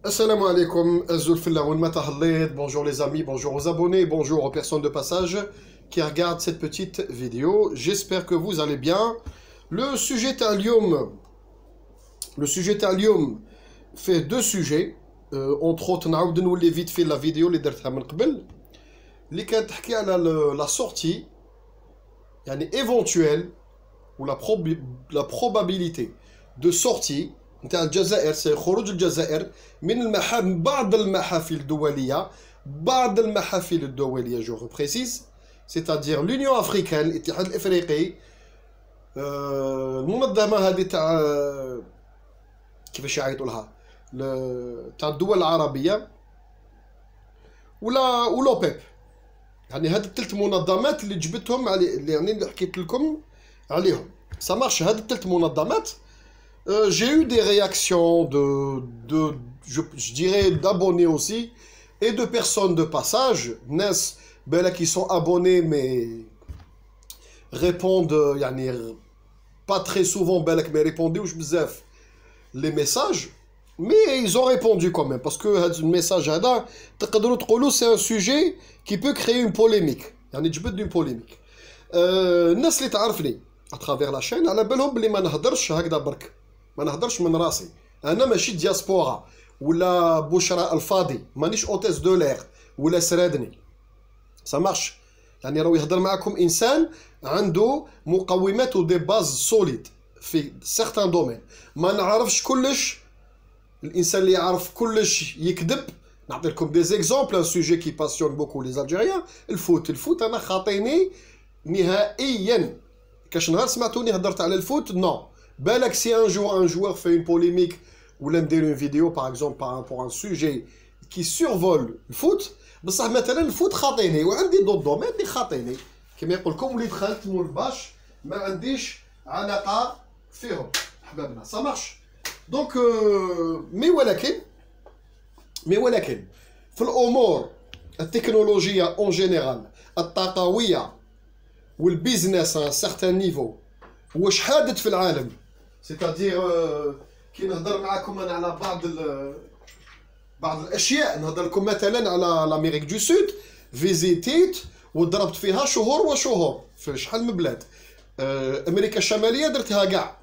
Assalamu alaikum, bonjour les amis, bonjour aux abonnés, bonjour aux personnes de passage qui regardent cette petite vidéo. J'espère que vous allez bien. Le sujet Thallium fait deux sujets. Entre autres, nous les vite fait la vidéo les اللي كانت تحكي على la sortie يعني éventuelle ou la probabilité de sortie نتاع الجزائر خروج الجزائر من بعض المحافل الدولية je reprécise c'est-à-dire l'Union africaine الاتحاد الافريقي المنظمة هذه تاع كيفاش يعيطوا لها تاع الدول العربية ولا لوبيب يعني هاد الثلاث منظمات اللي جبتهم اللي حكيت لكم عليهم ça marche. هاد الثلاث منظمات j'ai eu des réactions je dirais d'abonnés aussi et de personnes de passage ناس qui sont abonnés mais répondent يعني pas très souvent mais répondوش بزاف les messages mais ils ont répondu quand même parce que هاد الميساج هذا تقدروا تقولوا c'est un sujet qui peut créer une polémique يعني تجبد une polémique الناس اللي تعرفني à travers la chaîne على بالهم بلي ما نهضرش هكذا برك ما نهضرش من راسي انا ماشي دياسبورا ولا بشرى الفاضي مانيش اوتيس دو لير ولا سرادني ça marche يعني راه يهضر معكم انسان عنده مقومات ودي باز سوليد في certains domaines ما نعرفش كلش. الانسان اللي يعرف كلش يكذب. نعطي لكم دي زيكزامبل ان سوجي كي باسيون بوكو لي الجيريان الفوت انا خاطيني نهائيا. كاش نهار سمعتوني هضرت على الفوت نو بالك سي ان joueur fait une polémique ولا ندير une vidéo par exemple par rapport à un sujet qui survole الفوت بصح مثلا الفوت خاطيني وعندي دوت دومين اللي خاطيني كما يقول لكم وليد خالت مول باش ما عنديش علاقه فيهم حبابنا ça marche. Donc مي ولكن في الامور التكنولوجيه اون جينيرال الطاقويه والبيزنس ان سارتان نيفو واش حادث في العالم سيتادير كي نهضر معكم انا على بعض الاشياء نهضر لكم مثلا على لامريك دو سود فيزيتيت وضربت فيها شهور وشهور في شحال من بلاد. امريكا الشماليه درتها كاع،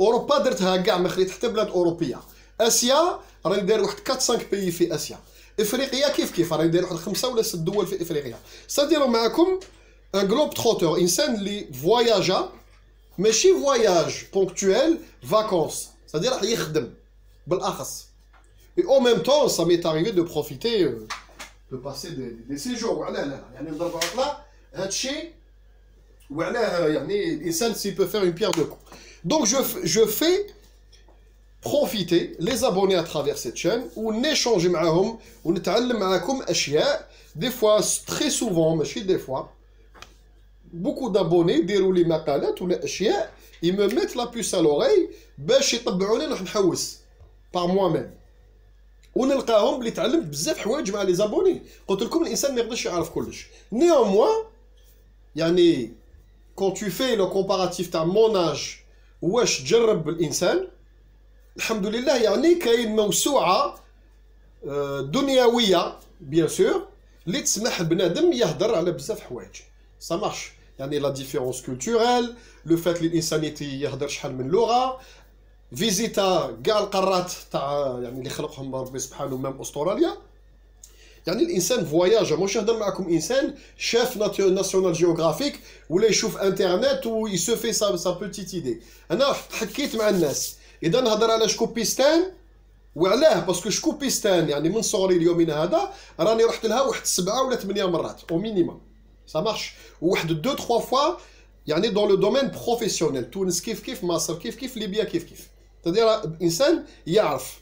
اوروبا درتها كاع ما خليت حتى بلاد اوروبيه. اسيا راني داير واحد 4 5 بيي في اسيا. افريقيا كيف راني داير واحد 5 ولا 6 دول في افريقيا. سادير معكم ان جلوب تروتور انسان اللي فواياجا ماشي فواياج بونكتويل فاكونس سادير راح يخدم بالاخص. Et en même temps, ça m'est arrivé de profiter, de passer des séjours. يعني نضرب عطلة هادشي وعلاه يعني الإنسان s'il peut faire une pierre deux coups. Donc je fais profiter les abonnés à travers cette chaîne ونéchanger معاهم ونتعلم معاكم أشياء. Des fois, très souvent, ماشي des fois, beaucoup d'abonnés يديروا لي مقالات ولا أشياء ils me mettent la puce à l'oreille باش يطبعوني نروح نحوس par moi-même. ونلقاهم بلي تعلمت بزاف حوايج مع لي زابوني. قلت لكم الانسان ما يقدرش يعرف كلش. néanmoins يعني quand tu fais le comparatif تاع mon âge واش تجرب الانسان الحمد لله يعني كاين موسوعه دنيويه بيان سور اللي تسمح بنادم يهضر على بزاف حوايج. ça marche يعني la différence culturelle le fait اللي الانسان يهضر شحال من لغه فيزيتا كاع القارات تاع يعني اللي خلقهم ربي سبحانه ميم استراليا. يعني الانسان فواياج مش يهضر معكم انسان شاف ناسيونال جيوغرافيك ولا يشوف انترنت و يسو في سا بوتيت ايدي. انا حكيت مع الناس اذا نهضر على شكوبيستان وعلاه باسكو شكوبيستان يعني من صغري اليومين هذا راني رحت لها واحد 7 ولا 8 مرات او مينيموم سا مارش وواحد 2 3 فوا يعني دون لو دومين بروفيسيونيل. تونس كيف مصر كيف ليبيا كيف c'est-à-dire الانسان يعرف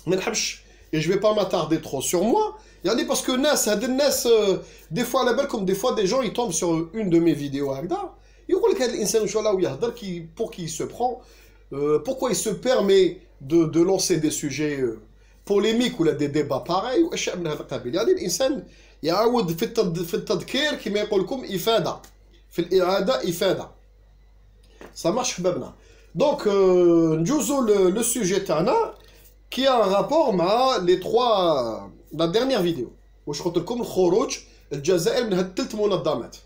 ما نحبش et je vais pas m'attarder trop sur moi يعني parce que الناس هاد الناس des fois على بالكم des fois des gens ils tombent sur une de mes vidéos هكذا يقول لك هذا الانسان واش ولا يهضر كي pour qui il se prend pourquoi il se permet de lancer des sujets polémiques ولا des débats pareils واشياء من هذا القبيل. يعني الانسان يعاود في التذكير كما يقول لكم افاده في الاعاده افاده. ça marche حبابنا. Donc نجوزو لو سوجي تاعنا qui a un rapport avec les trois, la dernière vidéo. Où je قلت لكم الخروج الجزائر من هاد الثلاث منظمات.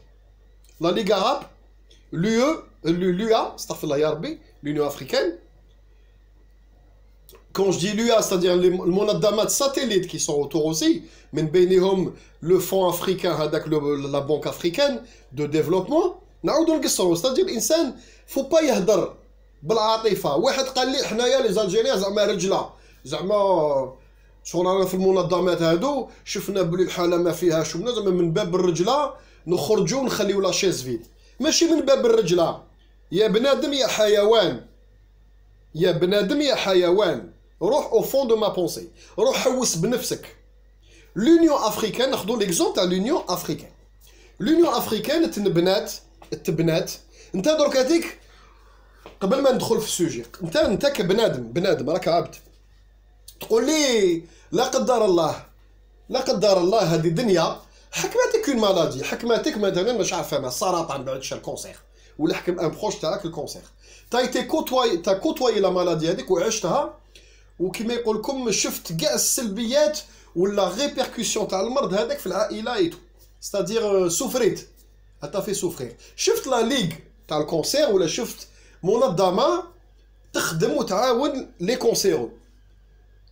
La Ligue arabe, l'UA, استغفر يا ربي, l'Union africaine. Quand je dis l'UA, c'est-à-dire les monadamat satellites qui sont autour aussi, mais بينهم le fonds africain, la banque africaine de développement, نعاودو نقصرو, c'est-à-dire الانسان faut pas يهدر بالعاطفه. واحد قال لي حنايا لي زالجيريان زعما رجله, زعما شغل رانا في المنظمات هادو شفنا بلي الحاله ما فيهاش ومنا, زعما من باب الرجله نخرجوا ونخليو لا شيز فيد. ماشي من باب الرجله يا بنادم يا حيوان, يا بنادم يا حيوان, روح au fond de ma pensée, روح حوس بنفسك. l'Union africaine, ناخذوا ليكزومبل تاع l'Union africaine. l'Union africaine تبنات انت درك هذيك قبل ما ندخل في السوجي, انت كبنادم راك عبد تقول لي لا قدر الله هذه دنيا حكمتك اون مالادي, حكمتك مثلا مش عارفه ما السرطان بعد الكونسير, ولا حكم ان بروش تاعك الكونسير. تا كوتواي لا مالادي هذيك وعشتها, وكما يقول لكم شفت كاع السلبيات ولا ريبيركسيون تاع المرض هذاك في العائله ايتو, ستادير سوفريت, حتى في سوفرير. شفت لا ليغ تاع الكونسير ولا شفت منظمه تخدم وتعاون لي كونسيرو.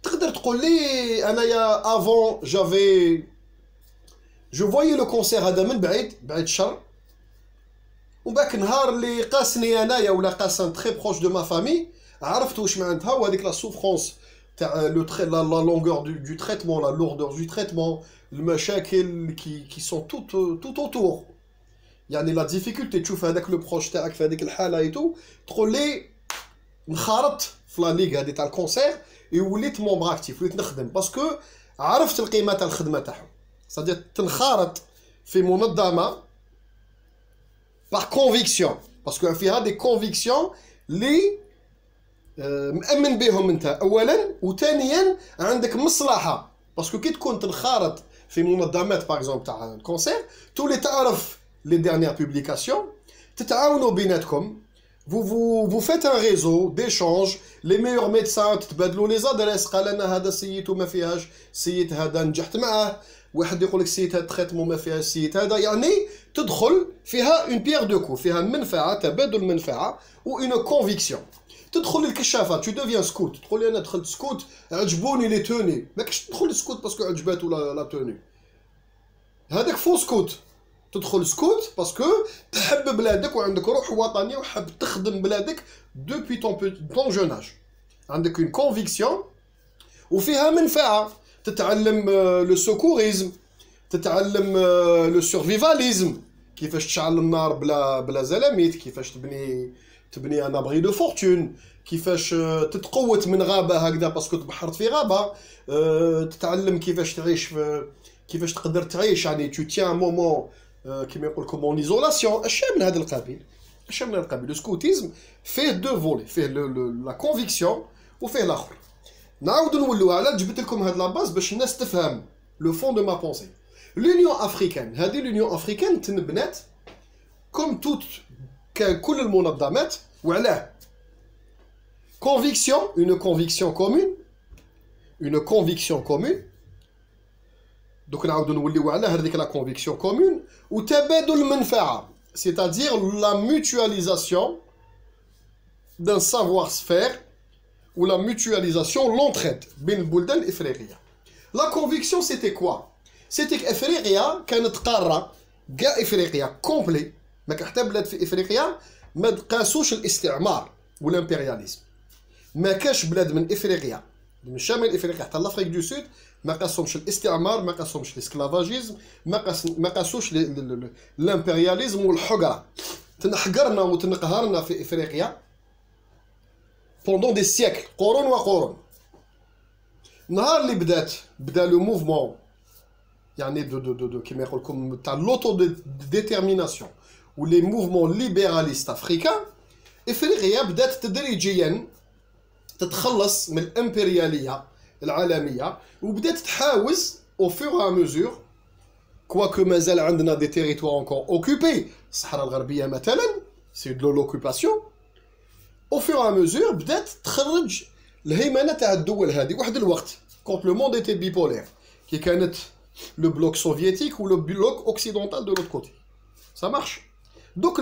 تقدر تقول لي انايا افون جافي جو فويي لو كونسير هذا من بعيد الشر, ومن بعد نهار اللي قاسني انايا ولا قاس ان تري بروش دو ما فامي عرفت واش معناتها, وهذيك لا سوفرونس تاع لا لونغور دو تريتمون, لا لوردور دو تريتمون, المشاكل كي سون توت اوتور. يعني لا ديفيكولتي تشوف هذاك لو بروش تاعك في هذيك الحاله ايتو, تقول لي نخرطت في لا ليغ هذه تاع الكونسير وليت مومبر اكتيف, وليت نخدم باسكو عرفت القيمه تاع الخدمه تاعهم. صدق تنخرط في منظمه باغ كونفيكسيون, باسكو فيها دي كونفيكسيون لي مأمن بهم انت اولا, وثانيا عندك مصلحه, باسكو كي تكون تنخرط في منظمات باغ اكزومبل تاع الكونسير تولي تعرف les dernières publications, تتعاونوا بيناتكم, vous faites un réseau d'échange, les meilleurs médecins تتبادلوا les adresses. قال انا هذا سيت وما فيهاش, سيت هذا نجحت معاه, واحد يقول لك سيت هذا تريتمون ما فيهاش, سيت هذا, يعني تدخل فيها اون بيير دو كو, فيها منفعه, تبادل منفعه و اون كونفيكسيون. تدخل للكشافه, tu deviens سكوت, تقول لي انا دخلت سكوت عجبوني لي توني, ماكش تدخل سكوت باسكو عجباتو لا توني, هذاك فو سكوت. تدخل سكوت باسكو تحب بلادك وعندك روح وطنيه وحب تخدم بلادك دوبي طون جون اج, عندك اون كونفيكسيون وفيها منفعه. تتعلم لو سوكوريزم, تتعلم لو سورفيفاليزم, كيفاش تشعل النار بلا زلاميت, كيفاش تبني ان ابري دو فورتون, كيفاش تتقوت من غابه هكذا باسكو تبحرت في غابه, تتعلم كيفاش تعيش, كيفاش تقدر تعيش, يعني تو تيان مومون كيما يقول لكم اون ايزولاسيون. اشياء من هذا القبيل, اشياء من هذا القبيل. السكوتيزم فيه دو فولي, فيه لا كونفيكسيون وفيه الاخر. نعاودو نولوا على جبت لكم هاد لا باز باش الناس تفهم لو فون دو ما بونسي. لونيون افريكان, هذه لونيون افريكان تنبنات كوم توت كل المنظمات, وعلاه كونفيكسيون, اون كونفيكسيون كومون, اون كونفيكسيون كومون. دوك نعاودو نوليو على هذيك لا كونفيكسيون كومون وتبادل المنفعه, سيتادير لا ميوتواليزاسيون دان سافوار سفير ولا ميوتواليزاسيون لونتريد بين البلدان الافريقيه. لا كونفيكسيون سيتي كوا, سيتي افريقيا كانت قاره كاع افريقيا كومبلي, ما كان حتى بلاد في افريقيا ما تقاسوش الاستعمار والامبرياليزم. ما كاش بلاد من افريقيا, من شمال افريقيا حتى لافريك دو سود, ما قاسومش الاستعمار, ما قاسومش الاسكلافاجيزم, ما قاسوش الامبرياليزم والحقره. تنحقرنا وتنقهرنا في افريقيا بوندون دي سيكل, قرون وقرون. نهار اللي بدا لو موفمون, يعني دو كيما يقول لكم تاع لوتو ديتيرميناسيون ولي موفمون ليبراليست افريكان, افريقيا بدات تدريجيا تتخلص من الامبرياليه العالميه وبدات تحاوز او فور ا ميزور, كواكو مازال عندنا دي تيريتوار انكور اوكوبي. الصحراء الغربيه مثلا سي دو لوكوباسيون. او فور ا ميزور بدات تخرج الهيمنه تاع الدول هذه واحد الوقت quand le monde était bipolaire qui كانت le bloc soviétique ou le bloc occidental de l'autre côté ça marche donc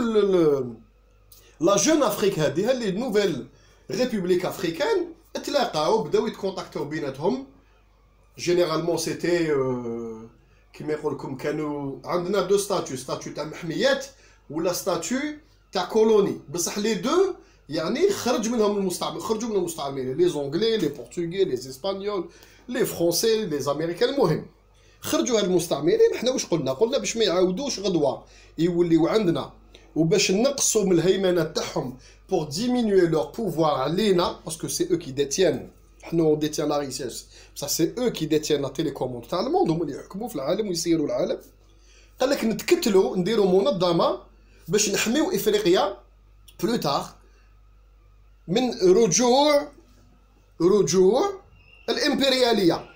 la jeune Afrique هذه les nouvelles républiques africaines تلاقاو بداو يتكونتاكتو بيناتهم généralement c'était كيما يقول لكم كانوا عندنا دو ستاتيو تاع محميات ولا ستاتيو تاع كولوني بصح لي دو يعني خرجوا منهم المستعمرين لي زونغلي لي بورتوغي لي اسبانيول لي فرونسي لي امريكان المهم خرجوا هاد المستعمرين حنا واش قلنا باش ما يعاودوش غدوه يوليو عندنا وباش نقصوا من الهيمنه تاعهم pour diminuer leur pouvoir علينا parce que c'est eux qui détiennent حنا on détient la richesse ça c'est eux qui détiennent la télécommande تاع الموند هما اللي يحكموا في العالم ويسيروا العالم قال لك نتكتلوا نديروا منظمه باش نحميو افريقيا بلو تار من رجوع الامبرياليه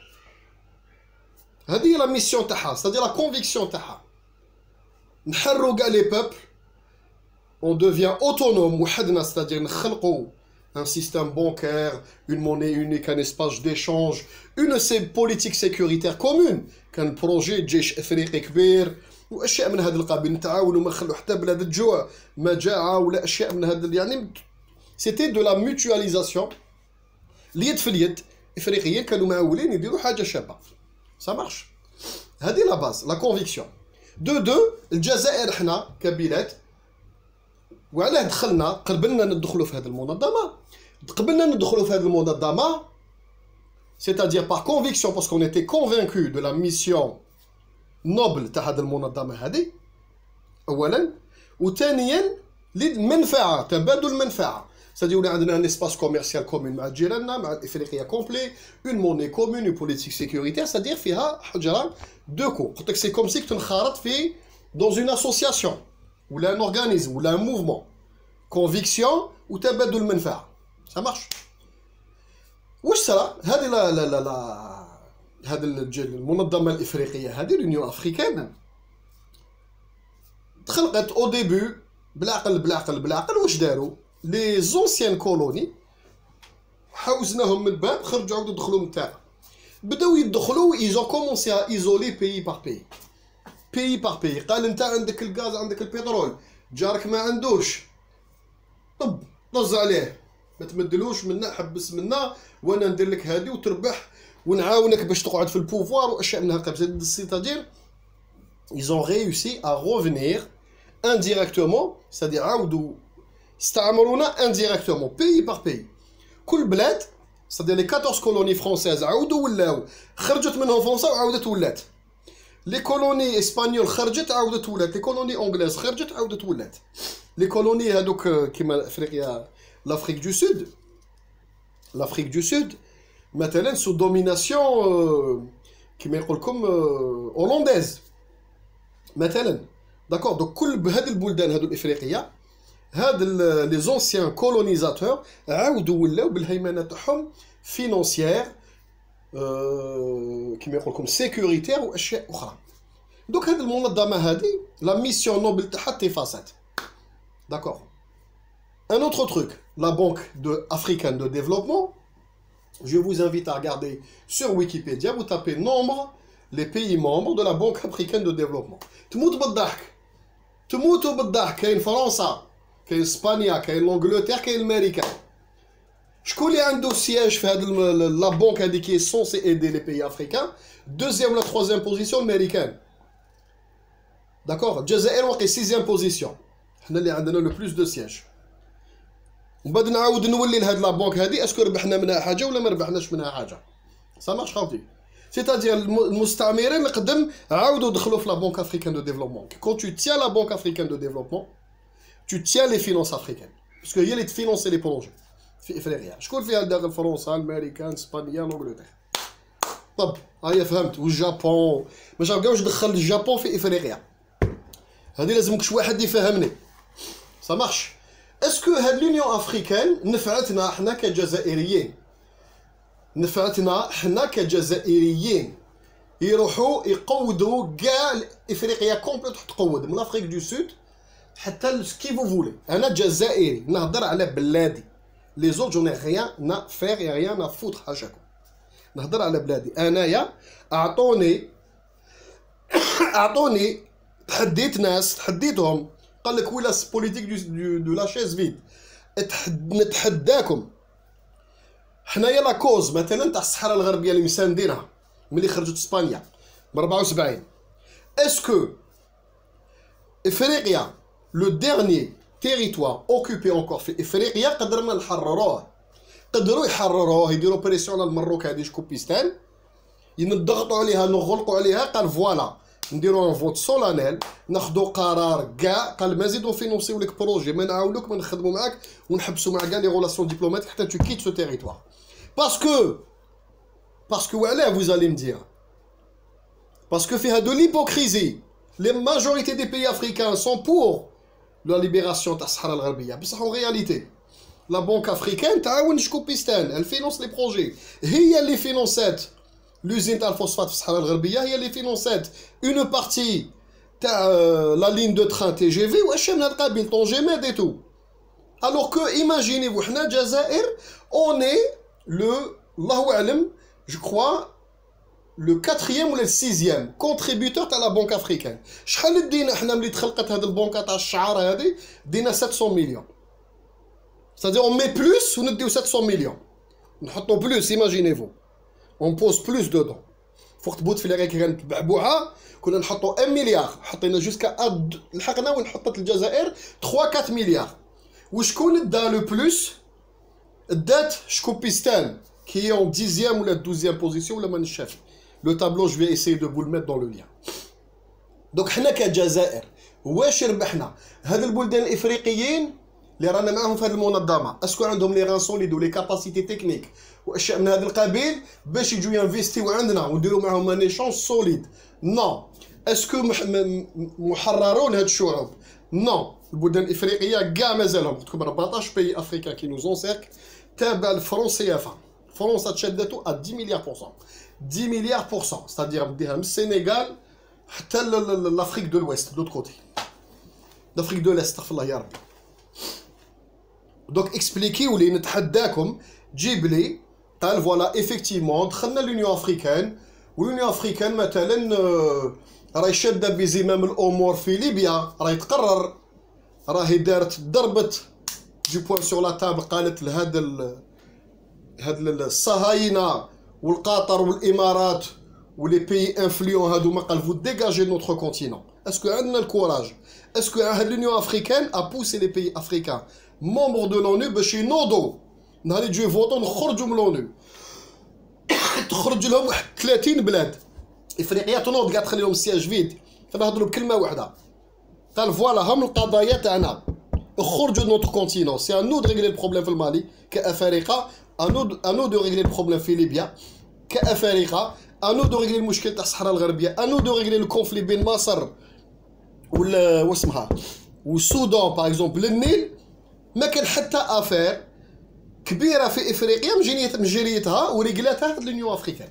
هذه لا ميسيون تاعها c'est-à-dire la conviction تاعها نحروا كاع لي بوبل on devient autonome وحدنا c'est-à-dire نخلقوا un système bancaire une monnaie unique un espace d'échange une politique sécuritaire commune كان بروجي جيش افريقي كبير واشياء من هذا القبيل نتعاونوا ما نخلوا حتى بلاد الجوع مجاعه ولا اشياء من هذا يعني سيتي دو لا ميوتواليزاسيون اليد في اليد افريقيين كانوا معولين يديروا حاجه شابه ça marche هذه لا باز لا كونفيكسيون دو الجزائر حنا كبلاد وعلاه دخلنا قبلنا ندخلوا في هذه المنظمه c'est-à-dire par conviction parce qu'on était convaincu de la mission noble تاع هذه المنظمه هذه اولا وثانيا للمنفعه تبادل المنفعه c'est-à-dire on a un espace commercial commun مع جيراننا مع افريقيا كومبلي une monnaie commune une politique sécuritaire c'est-à-dire فيها حجره دو كو قلت لك سي كوم سي تنخرط في dans une association ou un organisme ou un mouvement conviction ou تبادل المنفعه ça marche واش صرا هذه لا هذه المنظمه الافريقيه هذه l'Union africaine تخلقت او ديبي بالعقل واش داروا لي زونسيان كولوني حوزناهم من الباب خرجوا عاودوا دخلوا من التاع بداو يدخلوا ايزون كومونسي ا ايزولي بيي بار بيي قال انت عندك الغاز عندك البترول جارك ما عندوش طب طز عليه ما تمدلوش منا حبس منا وانا ندير لك هذه وتربح ونعاونك باش تقعد في البوفوار واشياء من هكا c'est-à-dire ils ont réussi à revenir indirectement c'est-à-dire عاودوا استعمرونا indirectement pays par pays كل بلاد c'est-à-dire les 14 colonies françaises عاودوا ولاو خرجت منهم فرنسا وعاودت ولات لي كولوني اسبانيول خرجت عاودت ولات لي كولوني انجليز خرجت عاودت ولات لي كولوني هذوك كيما افريقيا l'Afrique du Sud مثلا sous domination كيما يقول لكم هولنديز مثلا داكور دونك كل بهاد البلدان هادو الافريقيه هاد لي زونسيان كولونيزاتور عاودوا ولاو بالهيمنه تاعهم فينانسيير كيما يقول لكم سيكوريتير واشياء اخرى دونك هاد المنظمه هادي لا ميسيون نوبل تاعها تيفاسات داكور un autre truc la banque africaine de développement je vous invite à regarder sur Wikipédia vous tapez nombre les pays membres de la banque africaine de développement تموتوا بالضحك كاين فرنسا كاين اسبانيا كاين لانجلتير كاين امريكا شكون اللي عنده سياج في هذه لا بانك هذه كي سونسي ايدي لي بيي افريكان دوزيام ولا تروزيام بوزيسيون امريكان داكور الجزائر واقي سيزيام بوزيسيون حنا اللي عندنا لو بلوس دو سياج ومن بعد نعاود نولي لهاد لا بانك هذه اسكو ربحنا منها حاجه ولا ما ربحناش منها حاجه سا مارش خاوتي c'est-à-dire المستعمرين القدم عاودوا دخلوا في لا بانك افريكان دو ديفلوبمون quand tu tiens la banque africaine de développement tu tiens les finances africaines parce que هي اللي تفينونسي لي بروجي في افريقيا شكون فيها داخل فرنسا الامريكان اسبانيا انجلترا طب هيا فهمت والجابون باش نبقاوش ندخل الجابون في افريقيا هذه لازمك شي واحد يفهمني ça marche اسكو هاد لونيون افريكان نفعتنا حنا كجزائريين نفعتنا حنا كجزائريين يروحوا يقودوا كاع افريقيا كومبليت تقود من افريك دو سود حتى سكي فو فولي انا جزائري نهضر على بلادي Les autres, j'en ai rien à faire et rien à foutre à chaque fois. نهضر على بلادي انايا. اعطوني تحديت ناس تحديتهم قال لك ولا بوليتيك دو لا شيز فيد. نتحداكم حنايا لا كوز مثلا تاع الصحراء الغربيه اللي مساندينها ملي خرجت اسبانيا ب 74. اسكو افريقيا لو ديرني تيريتوار اوكوبي اونكور في افريقيا قدرنا نحرروه؟ قدروا يحرروه يديروا بريسيون على المروك هذه شكوبيستان ينضغطوا عليها نغلقوا عليها. قال فوالا نديروا فوت سولانيل ناخذوا قرار كاع. قال ما نزيدوا فينونسيو لك بروجي ما نعاونوك ما نخدموا معاك ونحبسوا مع كاع لي غولاسيون ديبلوماتيك حتى تو كيت سو تيريتوار. باسكو وعلاه vous allez me dire باسكو فيها دو ليبوكريزي. Les majorités des pays africains sont pour la libération تاع الصحراء الغربيه بصح en réalité la banque africaine تعاون شكوبيستان elle finance les projets. هي اللي فينونسات l'usine تاع الفوسفات في الصحراء الغربيه. هي اللي فينونسات une partie تاع la ligne de train TGV واش من هاد القبيل طونجيميد et tout. alors que imaginez-vous حنا الجزائر on est le الله اعلم je crois le 4e ولا 6e contributeur تاع la banque africaine. شحال دينا حنا ملي تخلقت هاد البنكه تاع الشعار هادي دينا 700 مليون. C'est-à-dire on met plus ou nous disons 700 millions. Nous mettons plus, imaginez-vous. On pose plus dedans. Faut que tu fasses les règles qui بعبوها كنا نحطوا 1 مليار حطينا jusqu'à لحقنا ونحطت الجزائر 3-4 مليار. وشكون دا لو بلوس؟ دات شكوبيستان qui est en 10e ou la 12e position ولا مانيش شاف. Le tableau je vais essayer de vous le mettre dans le lien. Donc حنا كجزائر واش ربحنا؟ هاد البلدان الافريقيين اللي رانا معاهم في هذه المنظمه اسكو عندهم لي غان سوليد ولي كاباسيتي تكنيك واشياء من هذا القبيل باش يجوا ينفيستيو عندنا ونديروا معاهم ان ايشونج سوليد؟ نو. اسكو محررون هاد الشعوب؟ نو. البلدان الافريقيه كاع مازالهم قلت لكم 14 بي افريكان كي نوزون سيرك تابع الفرنسيه فرنسا تشدتو 10 مليار بورسون 10 مليار بورسون ستادير نديها من السنغال حتى لافريك دو الويست دوت كوتي لافريك دو ليست استغفر الله يا ربي. دوك اكسبليكيو لي نتحداكم جيب لي قال فوالا افيكتيفمون دخلنا لونيون افريكان واليونيون افريكان مثلا راهي شاده بزمام الامور في ليبيا راهي تقرر راهي دارت ضربت دي بوان سور لا تابل قالت لهذا هاد الصهاينه والقطر والامارات ولي بيي انفليون هادوما قال فو ديجاجي نوتر كونتينون. اسكو عندنا الكوراج؟ اسكو هاد لونيون افريكان ا بوسي لي بيي افريكان ممبر دو لونو باش ينوضوا نهار يجوا يفوتوا نخرجوا من لونو تخرج لهم واحد 30 بلاد افريقيا تنوض كاع تخلي لهم السياج فيد. فنهضروا بكلمه واحده قال فوالا هم القضايا تاعنا خرجوا de notre continent. C'est à nous de régler le problème في المالي كأفارقة. à nous de régler le problème في ليبيا كأفارقة. à nous de régler المشكل تاع الصحراء الغربية. à nous de régler le conflit بين مصر واسمها والسودان باغ اكزومبل النيل. ما كان حتى افير كبيره في افريقيا مجريتها ورجلاتها لونيون افريكان.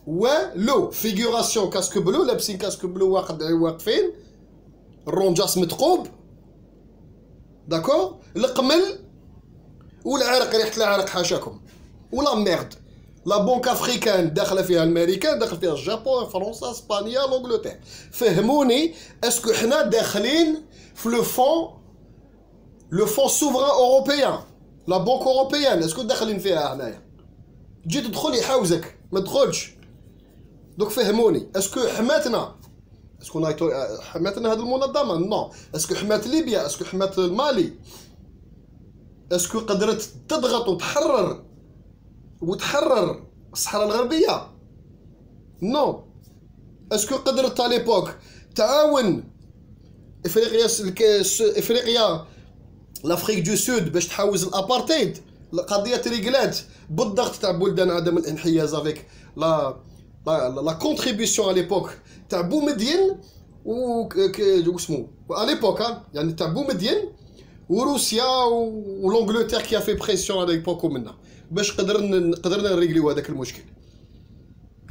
والو فيغوراسيون كاسك بلو لابسين كاسك بلو واقفين الرونجاس متقوب داكور القمل والعرق ريحه العرق حاشاكم ولا ميرد. لا بونك افريكان داخله فيها الامريكان داخل فيها الجابون فرنسا اسبانيا لونجلتير. فهموني اسكو حنا داخلين في لو فون سوفران اوروبيان لا بونك اوروبيان اسكو داخلين فيها هنايا؟ تجي تدخل يحاوزك ما تدخلش. دوك فهموني اسكو حماتنا اسكو حماتنا هذه المنظمه؟ نو. اسكو حمات ليبيا؟ اسكو حمات المالي؟ اسكو قدرت تضغط وتحرر الصحراء الغربيه؟ نو. اسكو قدرت على ليبوك تعاون افريقيا لافريك دو سود باش تحاوز الابارتايد؟ القضيه تريغلات بالضغط تاع بلدان عدم الانحياز افيك لا كونتريبيسيون على ليبوك تاع بومدين واسمو على ليبوك يعني تاع بومدين وروسيا ولونجلتير كي في بريسيون على ليبوك منا باش قدرنا نريغليو هذاك المشكل.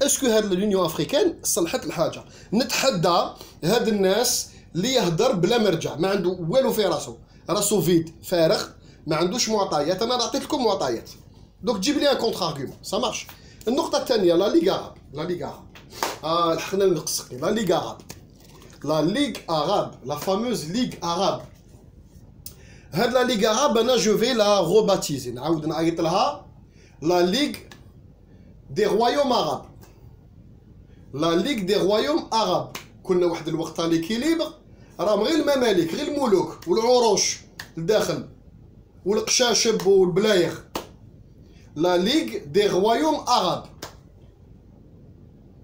اسكو هاد لونيون افريكان صلحت الحاجه؟ نتحدى هاد الناس اللي يهدر بلا مرجع ما عنده والو في راسو فيد فارغ ما عندوش معطيات، انا عطيت لكم معطيات. دوك تجيب لي ان كونتر ارغيومون سا مارش. النقطه الثانيه لا ليغ عرب، لا ليغ عرب لحقنا نقصقي لا ليغ عرب، لا ليغ عرب، لا فاموز ليغ عرب. هاد لا ليغ عرب انا جو في لا روباتيزي، نعاود نعيط لها لا ليغ دي رويوم عرب، لا ليغ دي رويوم عرب. كنا واحد الوقت تاع ليكيليبر راهم غير الممالك، غير الملوك والعروش الداخل والقشاشب والبلايغ. لا ليغ دي رويوم عرب،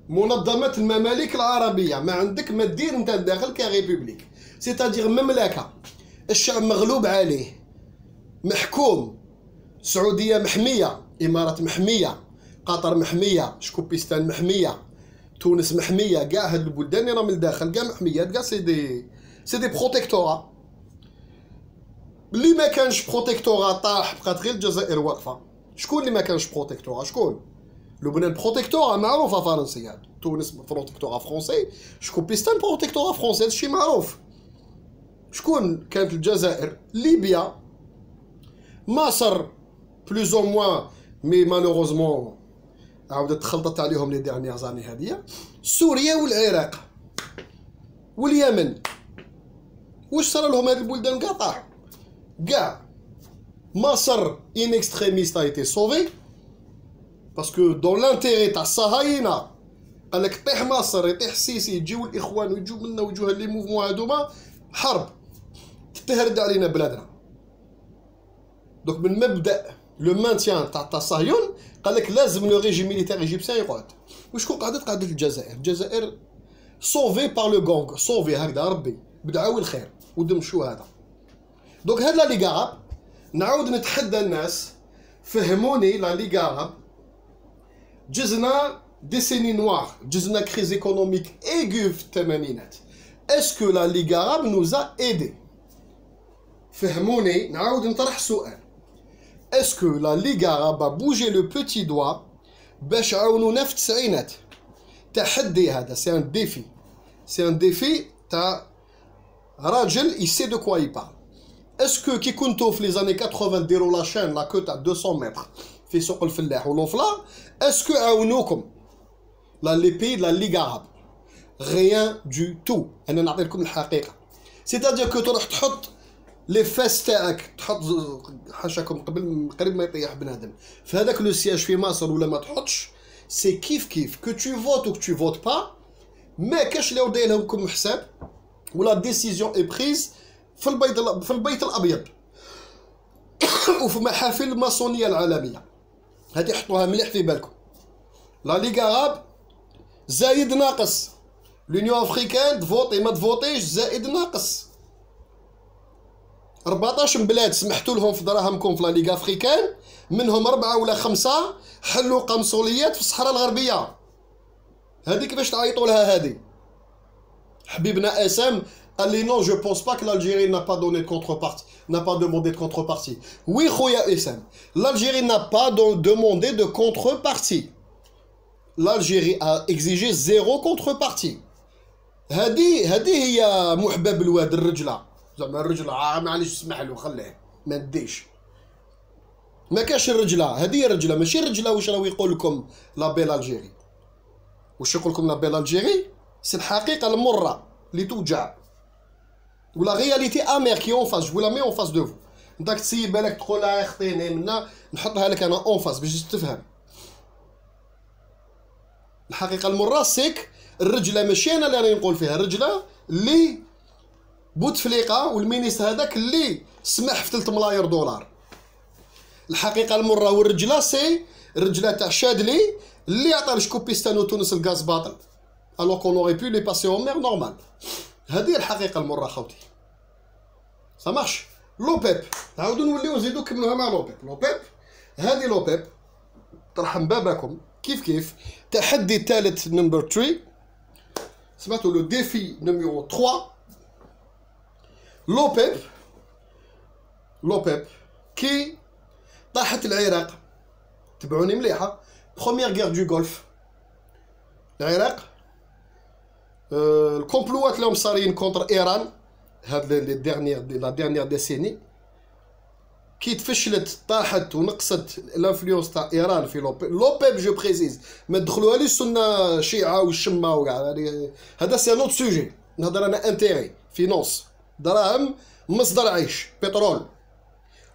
منظمة الممالك العربية. ما عندك ما دير نتا الداخل كريبوبليك، سيتادير مملكة الشعب مغلوب عليه، محكوم، السعودية محمية، إمارات محمية، قطر محمية، شكوبيستان محمية، تونس محمية، كاع هاد البلدان اللي راهم لداخل كاع محميات، كاع سي دي بروتيكتورا. اللي ما كانش بروتيكتورا طاح، بقات غير الجزائر واقفة. شكون اللي ما كانش بروتيكتورا؟ شكون؟ لبنان بروتيكتورا معروفة فرنسية، تونس بروتيكتورا فرونسي، شكوبيستان بروتيكتورا فرونسي، هادشي معروف. شكون كانت الجزائر؟ ليبيا، مصر بلوز او موان، مي مالوغوزمون عاودت تخلطت عليهم لي ديرنيير زاني هادية. سوريا والعراق واليمن، واش صرا لهم هاد البلدان؟ كاع طاحوا كاع. مصر ان اكستريميست ا ايتي سوفي باسكو دون لانتيري تاع الصهاينه، قالك طيح مصر يطيح السيسي، يجيو الاخوان ويجيو منا ويجيو هاد لي موفمون هادوما، حرب تتهرد علينا بلادنا. دوك من مبدا لو مانتيان تاع الصهيون قالك لازم لو ريجيم ميليتير ايجيبسيان يقعد. وشكون قعدت الجزائر؟ الجزائر سوفي بار لو غونغ، سوفي هكذا ربي بدعاوي الخير ودمشو هذا. دوك هاد لا ليغ عرب نعاود نتحدى الناس، فهموني لا ليغ عرب. جزنا ديسيني نوار، جزنا كريز ايكونوميك ايغو في الثمانينات. اسكو لا ليغ عرب نوزا ايدي؟ فهموني، نعاود نطرح سؤال. اسكو لا ليغ عرب بوجي لو بوتي دوا باش عاونونا في التسعينات؟ تحدي هذا، سي ان ديفي، سي ان ديفي تاع راجل يسي دو كوا يبارل. اسكو كي كنتو في لي زاني 80 ديروا لا شين لا كو تاع 200 متر في سوق الفلاح ولوفلا، اسكو عاونوكم لا لي بي لا ليغ عرب؟ غيان دو تو. انا نعطي لكم الحقيقه، سيتادير كو تروح تحط لي فاس تاعك، تحط حاشاكم قريب ما يطيح بنادم في هذاك لو سياج في مصر ولا ما تحطش، سي كيف كيف كو تو فوت و كو تو فوت با. ما كاش اللي داير لكم حساب ولا ديسيزيون اي بريز في البيت الابيض وفي محافل الماسونيه العالميه. هذه حطوها مليح في بالكم. لا ليغ عرب زايد ناقص، لونيون افريكان تفوتي ما تفوتيش زائد ناقص. 14 بلاد سمحتوا لهم في دراهمكم في لا ليغ افريكان، منهم 4 ولا 5 حلوا قنصليات في الصحراء الغربيه. هذه كيفاش تعيطوا لها؟ هذه حبيبنا اسام قال لي نو جو بونس با كو l'Algérie n'a pas donné de contrepartie, n'a pas demandé de contrepartie. Oui خويا اسام، l'Algérie n'a pas demandé de contrepartie. l'Algérie a exigé zéro contrepartie. هذه هي محبب الواد الرجله، زعما الرجله معليش اسمح له خليه ما نديش. ما كاش الرجله، هذه الرجله ماشي الرجله. واش راهو يقول لكم لا بيل الجيري؟ واش يقول لكم لا بيل الجيري؟ سي الحقيقه المره اللي توجع، ولا رياليتي امير كي اون فاس، جو لا مي اون فاس دو فو. انت تسيب بالك تقول اختيني منا، نحطها لك انا اون فاس باش تفهم. الحقيقه المره سيك الرجله ماشي انا اللي راني نقول فيها، الرجله اللي بوتفليقه والمينيستر هذاك اللي سمح في 3 ملاير دولار. الحقيقه المره والرجله سي الرجله تاع شادلي اللي عطى لشكوبيستان وتونس الغاز باطل، الوغ كون اوري بو لي باسي اون مير نورمال. هذه الحقيقه المره خوتي. سامارش. لوبيب نعاودو نوليو نزيدو نكملوها مع لوبيب. لوبيب هذه لوبيب ترحم باباكم كيف كيف. تحدي الثالث نمبر 3 سمعتو لو ديفي نيميرو 3. لوبيب كي طاحت العراق، تبعوني مليحه، بروميير غير دو غولف. العراق الكومبلوات اللي هم صارين كونتر ايران هاد لا ديرنيير ديسيني كي تفشلت طاحت ونقصت الانفلونس تاع ايران في لوبيب جو بريزيز ما تدخلوها لي السنه شيعه والشمه وكاع هذا سي نوت سوجي نهضر انا انتيري فينونس دراهم مصدر عيش بترول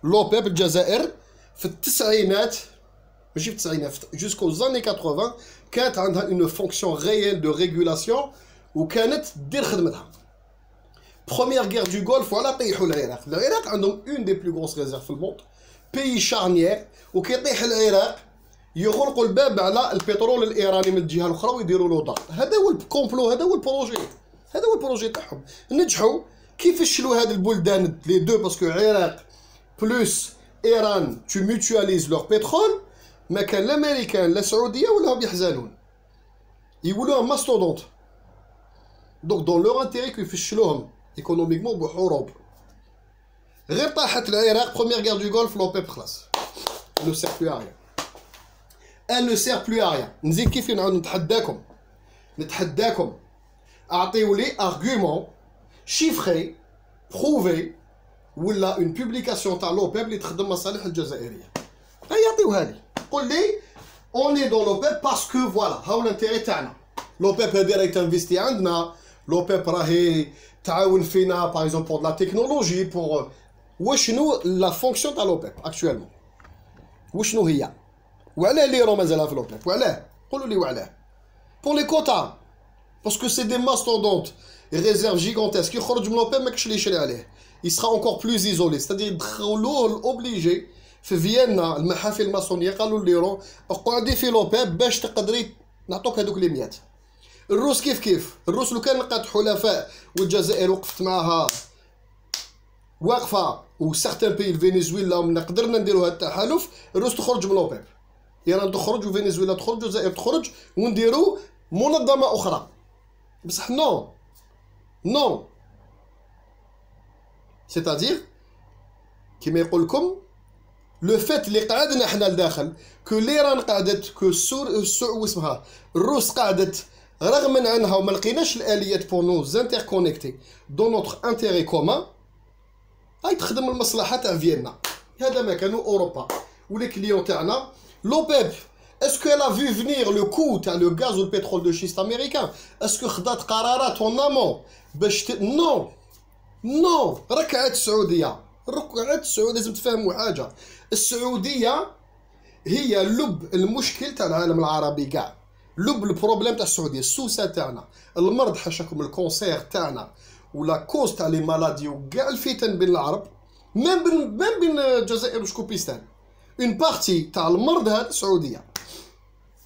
لوبيب الجزائر في التسعينات ماشي في التسعينات جوسكو زاني 80 كانت عندها اون فونكسيون ريال دو ريغولاسيون وكانت دير خدمتها بروميير غير دو غولف ولا طيحوا العراق عندهم اون دي بلو غروس ريزيرف في الموند بيي شارنيير وكيطيح العراق يغلقوا الباب على البترول الايراني من الجهه الاخرى ويديروا له ضغط هذا هو الكومبلو هذا هو البروجي تاعهم نجحوا كيف فشلوا هاد البلدان لي دو باسكو العراق بلوس ايران تو ميوتواليز لور بترول ما كان الامريكان لا السعوديه ولا يحزنون يقولوها ماستودونت دونك دون لور انتيري كي يفشلوهم ايكونوميكمون بحروب غير طاحت العراق بروميير غير دو غولف لوبيب خلاص نو سير بلو ا ريان ان نو سير بلو ا ريان نزيد كيف نعاود نتحداكم اعطيو لي ارغومون شيفري بروفي ولا اون بوبليكاسيون تاع لوبيب اللي تخدم مصالح الجزائريه يعطيوها لي قول لي اوني دون لوبيب باسكو فوالا هاو الانتيري تاعنا لوبيب هادي راهي تنفيستي عندنا لوبيب راهي تعاون فينا باغ اكزومبل بور لا تكنولوجي بور وشنو لا فونكسيون تاع لوبيب اكطوالمون وشنو هي وعلاه ليرو مازالها في لوبيب وعلاه قولوا لي وعلاه بور لي كوتا باسكو سي دي ماستودونت ريزيرف جيغونتيسك يخرج من لوبيب ماكش اللي يشري عليه يسرا اونكور بلوز ايزولي ستادير دخلوه الاوبليجي في فيينا المحافل الماسونيه قالوا ليرو اقعدي في لوبيب باش تقدري نعطوك هذوك لي ميات الروس كيف الروس لو كان لقات حلفاء والجزائر وقفت معها واقفه وسارتان بي فنزويلا ومن قدرنا نديروا هذا التحالف الروس تخرج من لوبيب ايران تخرج وفنزويلا تخرج والجزائر تخرج ونديروا منظمه اخرى بصح نو سيتادير كيما يقول لكم لو فات اللي قعدنا حنا لداخل كو ليران قعدت كو واسمها الروس قعدت رغم عنها وما لقيناش الاليات بور نو زانتر كونيكتي دون نوتر انتيري كومان هاي تخدم المصلحه تاع فيينا هذا ما كانوا اوروبا ولي كليون تاعنا لوبيب اسكو لا في فينير لو كو تاع لو غاز والبترول دو شيست امريكان اسكو خدات قرارات اون امون باش نو ركعت السعوديه لازم تفهموا حاجه السعوديه هي لب المشكل تاع العالم العربي كاع لب البروبليم تاع السعوديه السوسه تاعنا المرض حاشاكم الكونسير تاعنا ولا كوز تاع لي مالادي وكاع الفتن بين العرب ميم بين الجزائر وشكوبيستان اون بارتي تاع المرض هذا السعوديه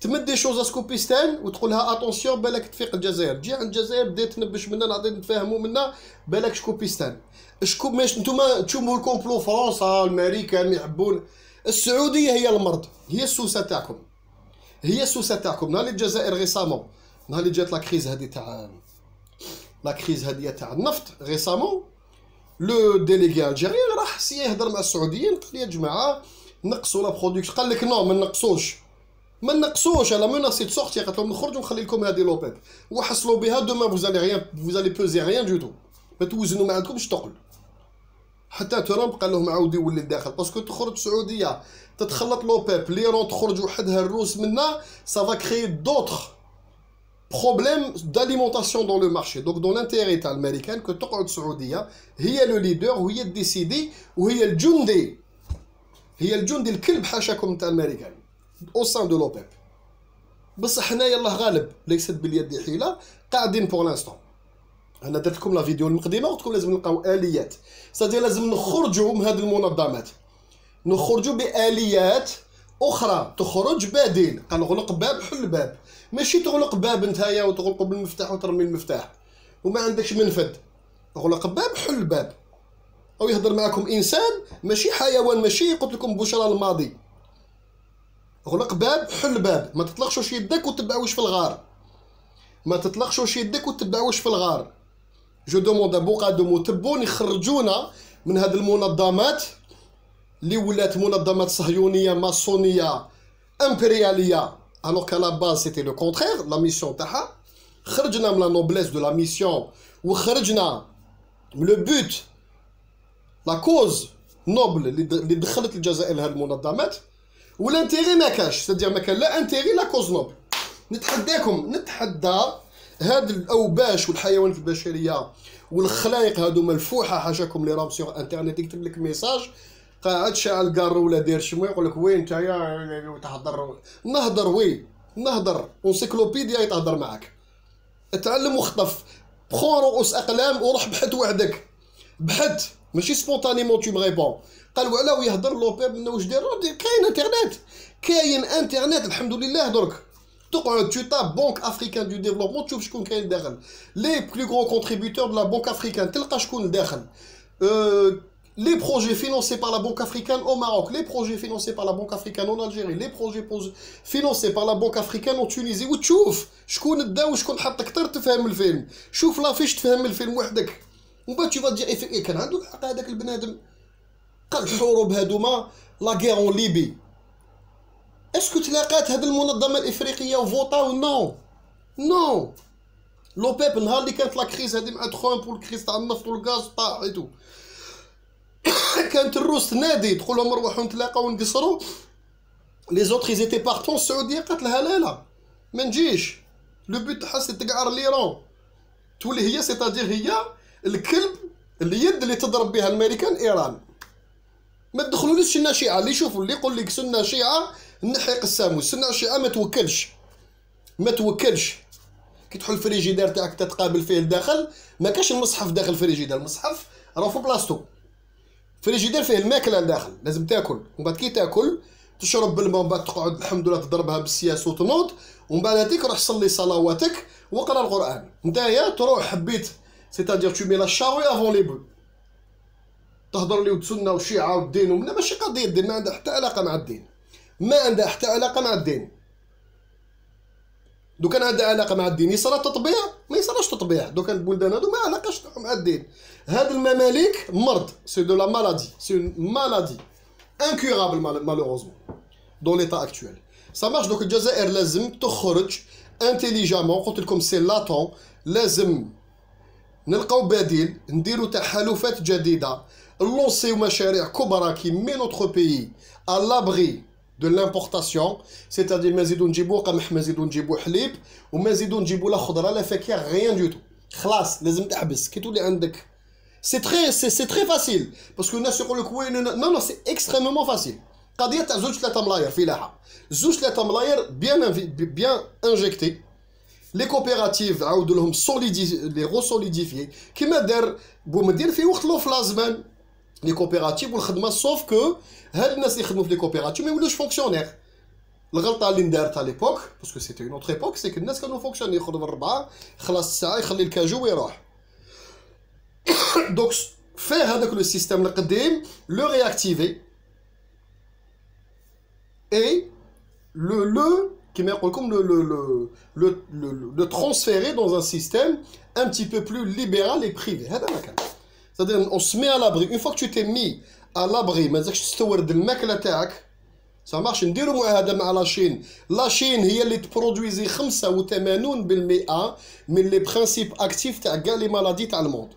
تمد دي شوز سكوبيستان وتقولها اتونسيون بالك تفيق الجزائر تجي عند الجزائر بديت تنبش منا نعطي نتفاهموا منا بالك شكوبيستان شكون ماش نتوما تشوفوا الكومبلو فرنسا الامريكان يحبون السعوديه هي المرض هي السوسه تاعكم نهار الجزائر ريسامون نهار اللي جات لا كريز هذه تاع النفط ريسامون لو ديليغي الجيريان راح سي يهضر مع السعوديين قال لي يا جماعه نقصوا لا برودكسيون قال لك نو ما نقصوش على مناسي تسورتي قالت لهم نخرج ونخلي لكم هذه لوبيب وحصلوا بها دوما فوزالي بوزي ريان دو تو ما توزنوا ما عندكمش ثقل حتى ترامب قال لهم عاودي يولي لداخل باسكو تخرج السعوديه تتخلط لوبيب ليران تخرج وحدها الروس منا سافا كري دوطخ بروبليم داليمونطاسيون دون لو مارشي دونك دون لانتيري تاع الامريكان كو تقعد السعوديه هي لو ليدر وهي الديسيدي وهي الجندي الكلب حاشاكم تاع الامريكان او سان دو لوبيب بصح حنايا الله غالب ليست باليد حيله قاعدين بور لانستون انا درت لكم لا فيديو المقدمه قلت لكم لازم نلقاو اليات سادي لازم نخرجوا من هذه المنظمات نخرجوا باليات اخرى تخرج بديل غلق باب حل باب ماشي تغلق باب نتايا وتغلقوا بالمفتاح وترمي المفتاح وما عندكش منفذ غلق باب حل باب او يهضر معكم انسان ماشي حيوان ماشي قلت لكم بشرى الماضي غلق باب حل باب ما تطلقش واش يدك وتتبع واش في الغار جو دوموند بوقادم وتبون يخرجونا من هذه المنظمات اللي ولات منظمات صهيونيه ماسونيه امبرياليه alors qu'à la base c'était le contraire la mission تاعها خرجنا من لا نوبليس دو لا ميسيون وخرجنا من لو بوت لا كوز نوبل اللي دخلت الجزائر لهذه المنظمات، والانتيغي ما كاش، سادير ما كان لا انتيغي لا كوز نوبل. نتحدى هاد الاوباش والحيوانات البشريه والخلايق هادو ملفوحه حاشاكم اللي راهم سيغ انترنت يكتب لك ميساج قاعد شاعل كارو ولا داير شموع يقول لك وين نتايا تهضر. نهضر وي نهضر اونسيكلوبيديا يتهضر معاك. اتعلم وخطف، بخون رؤوس اقلام وروح بحث وحدك، بحث ماشي سبونتانيمون تو مريبون. قال وعلاو يهضر لوبيب منه واش داير؟ كاين انترنت، كاين انترنت الحمد لله. درك تقعد تو تاب بنك افريكان دو ديفلوبمون تشوف شكون كاين داخل، لي بلو غرو كونتريبيوتور دو لا بنك افريكان تلقى شكون داخل. Les projets financés par la Banque africaine au Maroc, les projets financés par la Banque africaine en Algérie, les projets financés par la Banque africaine en Tunisie. وتشوف شكون دا وشكون حط كتر تفهم الفيلم. شوف لافيش تفهم الفيلم وحدك. ومن بعد تشوف تجي كان عنده الحق هذاك البنادم. قال الحروب هذوما لا غير اون ليبي. اسكو تلاقات هذه المنظمه الافريقيه وفوطاو؟ نو نو. لوبيب نهار اللي كانت لا كريز هذه مع ترامب والكريز تاع النفط والغاز طاحتو كانت الروس تنادي تقول لهم نروحو نتلاقاو ونقصرو. لي زوتر ايزيتي بارتون. السعوديه قالت لها لا لا ما نجيش. لو بوت تاعها سي تقعر ليران تولي هي سيتادير هي الكلب اليد اللي تضرب بها الامريكان ايران. ما تدخلوليش سنه شيعه اللي يشوفوا اللي يقول لك سنه شيعه نحيق الساموس. سنه شيعه ما توكلش ما توكلش. كي تحل الفريجيدير تاعك تتقابل فيه الداخل ما كاش المصحف داخل الفريجيدير. المصحف راه في بلاصتو. فريجيدير فيه الماكله لداخل لازم تاكل. ومن بعد كي تاكل تشرب بالماء ومن بعد تقعد الحمد لله تضربها بالسياس وتنوض. ومن بعد هذيك روح صلي صلواتك وقرا القران. نتايا تروح حبيت سيتادير تو مي لا شاوي افون لي بو. تهضر لي وتسنه وشيعه والدين ومنا ماشي قضيه الدين. ما عندها حتى علاقه مع الدين. ما عندها حتى علاقه مع الدين. دو كان عندها علاقه مع الدين يصرى تطبيع ما يصراش تطبيع. دو كان البلدان هادو ما علاقاش مع الدين. هاد المماليك مرض. سي دو لا مالادي. سي اون مالادي انكورابل مالوروزمون دون ليتا اكتويل. سا مارش. دوك الجزائر لازم تخرج انتيليجامون. قلت لكم سي لاتون. لازم نلقاو بديل نديرو تحالفات جديده نلونسيو مشاريع كبرى كي مي نوتر بيي à l'abri de l'importation. c'est-à-dire ما نزيدو نجيبو قمح ما نزيدو نجيبو حليب وما نزيدو نجيبو لا خضره لا فاكهه غيان دو تو. خلاص لازم تحبس. كي تولي عندك سي تري فاسيل باسكو الناس يقول لك وين. نو نو سي اكستريمومون فاسيل. قضيه تاع 2-3 ملاير فلاحه. 2-3 ملاير بيان انجكتي. لي كوبيراتيف عاودوا لهم لي غوسوليديفي كيما دار بومدير في وقت لوفلازمان. لي كوبيراتيف والخدمه سوف كو هاد الناس اللي يخدموا في لي كوبيراتيف ما يولوش فونكسيونير. الغلطه اللي ندارت على ليبوك باسكو سيتي اون اوتر ايبوك سي كو الناس كانوا فونكسيونير يخدم الربعه خلاص الساعه يخلي الكاجو ويروح. دونك فيه هذاك لو سيستيم القديم لو رياكتيفي اي لو كيما يقول لكم le transférer dans un système un petit peu plus libéral et privé. هذا ما كان. c'est-à-dire on se met à l'abri. une fois que tu t'es mis à l'abri ما تزكش تستورد الماكله تاعك. ça marche. نديرو معاهده مع لاشين. لاشين هي اللي تبرودويزي 85% من لي برينسيپ اكتيف تاع كاع لي مالادي تاع الموند.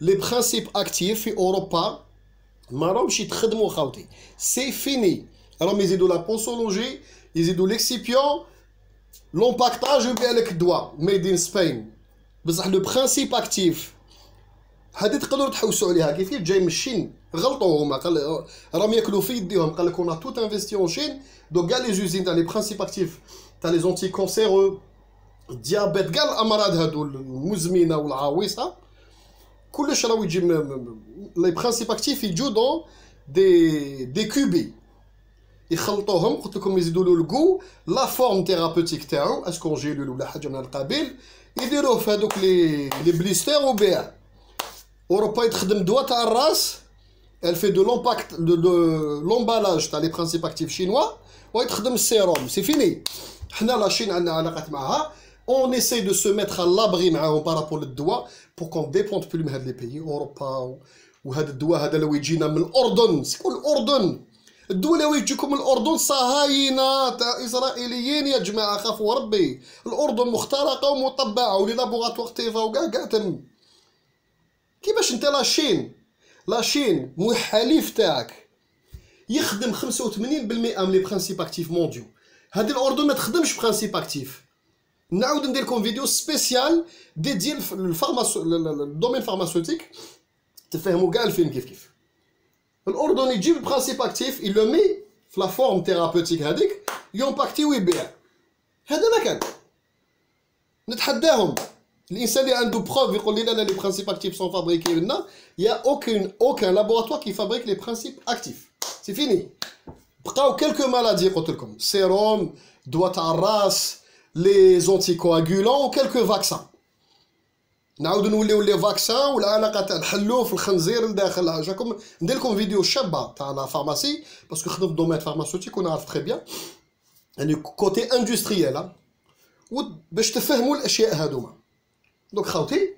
لي برينسيپ اكتيف في اوروبا ما راهمش يتخدموا خاوتي. سي فيني. راهم يزيدوا لا بوسولوجي يزيدوا ليكسيبيون لومباكتاج ويبيع لك الدواء ميد ان سبين. بصح لو برينسيپ اكتيف هادي تقدروا تحوسوا عليها. كيف جاي من الشين غلطوا هما. قال راهم ياكلوا في يديهم. قال لك اون توت انفستي اون شين. دونك كاع لي زوزين تاع لي برينسيپ اكتيف تاع لي زونتي كونسيرو ديابيت كاع الامراض هادو المزمنه والعويصه كلش راهو يجي لي برينسيپ اكتيف يجوا دون دي كوبي يخلطوهم. قلت لكم يزيدوا له الكو لا فورم ثيرابوتيك تاعو اسكونجيلول ولا حاجه من القبيل يديروه في هذوك لي بليستير وبيع. اوروبا يتخدم دواء تاع الراس. elle fait de l'impact de l'emballage تاع لي برينسيپ اكتيف شينوا ويتخدم السيروم. سي فيني. حنا لا شين عندنا علاقات معها. on essaie de se mettre à l'abri معاهم بارابول للدواء pour qu'on dépende plus من هاد لي بيي اوروبا. وهذا الدواء هذا لو يجينا من الاردن سيكون الاردن. الدول اللي يجيكم من الاردن صهاينه تاع اسرائيليين يا جماعه خافوا ربي. الاردن مخترقه ومطبعه ولي لابوغاتوار تيفا وكاع تم. كيفاش انت لاشين مو حليف تاعك يخدم 85% من لي برانسيب اكتيف مونديو. هذه الاردن ما تخدمش برانسيب اكتيف. نعاود ندير لكم فيديو سبيسيال ديدي الدومين فارماسيوتيك تفهموا كاع الفيلم كيف. الاردن يجيب البرانسيب اكتيف يلو مي في لا فورم ثيرابوتيك هذيك يومباكتي ويبيع. هذا ما كان. نتحداهم الانسان اللي عنده بروف يقول لي لا لي برانسيب اكتيف سون فابريكي لنا يا اوكان لابوراتوار كي فابريك لي برانسيب اكتيف. سي فيني. بقاو كلكو مالادي قلت لكم سيروم دواء تاع الراس لي زونتيكواغولون وكلكو فاكسان. نعاودو نوليو لي فاكسان والعلاقه تاع نحلوه في الخنزير لداخل. جاكم ندير لكم فيديو شابه تاع لا فارماسي باسكو خدمت في دومين فارماسيوتيك ونعرف تري بيان يعني كوتي اندستريال باش تفهموا الاشياء هذوما. دونك خاوتي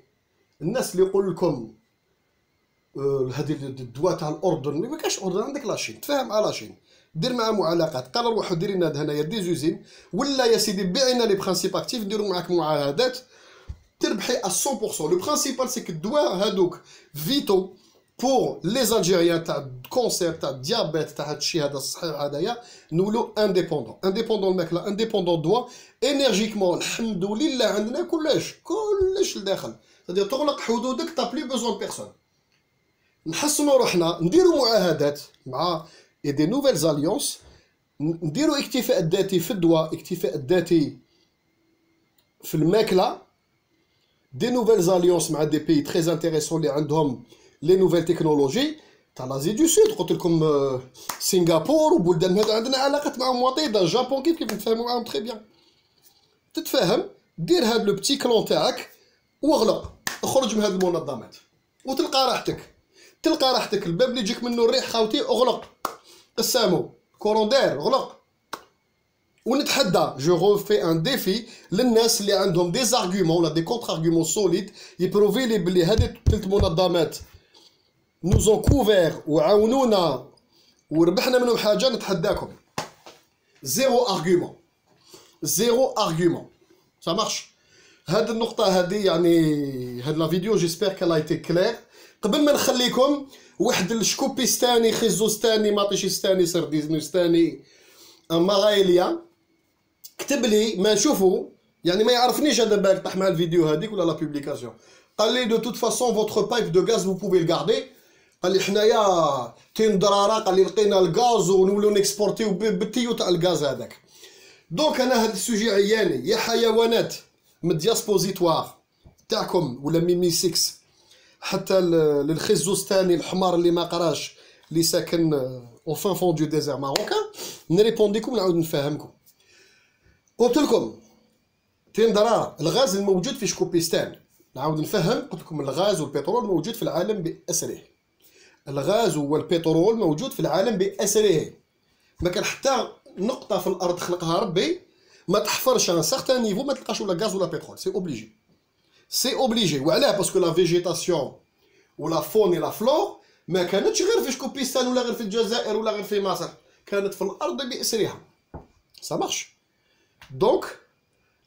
الناس اللي يقول لكم هذه الدواء تاع الاردن ما كاش اردن عندك لاشين تفاهم مع لاشين دير معاه معالقات قال روحوا ديري لنا هنايا دي زوزين ولا يا سيدي بيعي لنا لي برانسيب اكتيف نديروا معاك معاهدات تربحي 100%. لو برانسيبال سي الدواء هذوك فيتو بور لي الجيريان تاع الكونسير تاع الديابيت تاع هذا الشيء هذا الصحيح هذايا نولو انديبوندون الماكله انديبوندون دوا انرجيكمون الحمد لله عندنا كلش لداخل c'est-à-dire تغلق حدودك تا بلي بوزون بيرسون. نحسنوا روحنا نديروا معاهدات مع دي نوفيل اليونس نديروا اكتفاء الذاتي في الدواء اكتفاء الذاتي في الماكله دي نوفيل اليونس مع دي بي تري انتريسون اللي عندهم لي نوفيل تكنولوجي تاع لازي دو سود. قلت لكم سنغافور وبلدان هذا عندنا علاقات معهم وطيده. الجابون كيف نتفاهموا معاهم تري بيان. تتفاهم دير هاد لو بتي كلون تاعك واغلق اخرج من هاد المنظمات وتلقى راحتك. الباب اللي يجيك منه الريح خاوتي اغلق قسامو كوروندير اغلق. ونتحدى جو روفي ان ديفي للناس اللي عندهم دي زارغومون ولا دي كونتر ارغومون سوليد يبروفي لي بلي هذه ثلاث منظمات نوزون كوفير وعاونونا وربحنا منهم حاجه. نتحداكم زيرو ارغومون سا مارش. هاد النقطه هذه يعني هاد لا فيديو جيسبر كالا ايتي كلير. قبل ما نخليكم واحد الشكوبيستاني خيزوستاني ماطيشيستاني سرديزنوستاني مغايليا كتب لي ما نشوفو يعني ما يعرفنيش هذا بالك طاح مع الفيديو هذيك ولا لا بوبليكاسيون. قال لي دو توت فاسون فوتر بايب دو غاز فو بوفي الغاردي. قال لي حنايا تين دراره قال لي لقينا الغاز ونولو نكسبورتيو بالتيو تاع الغاز هذاك. دونك انا هذا السوجي عياني يا حيوانات من الدياسبوزيتوار تاعكم ولا ميمي 6 حتى للخزوستاني الحمار اللي ما قراش اللي ساكن او فان فون دو ديزير ماروكان نريبونديكم نعاود نفهمكم. قلت لكم تين دراره الغاز الموجود في شكوبيستان نعاود نفهم. قلت لكم الغاز والبترول موجود في العالم بأسره. الغاز والبترول موجود في العالم بأسره. ما كان حتى نقطه في الارض خلقها ربي ما تحفرش ان سارتان نيفو ما تلقاش ولا غاز ولا بترول. سي اوبليجي. وعلاه باسكو لا فيجيتاسيون ولا فون لا فلور ما كانتش غير في شكوبيستان ولا غير في الجزائر ولا غير في مصر كانت في الارض باسرها. سا مارش. دونك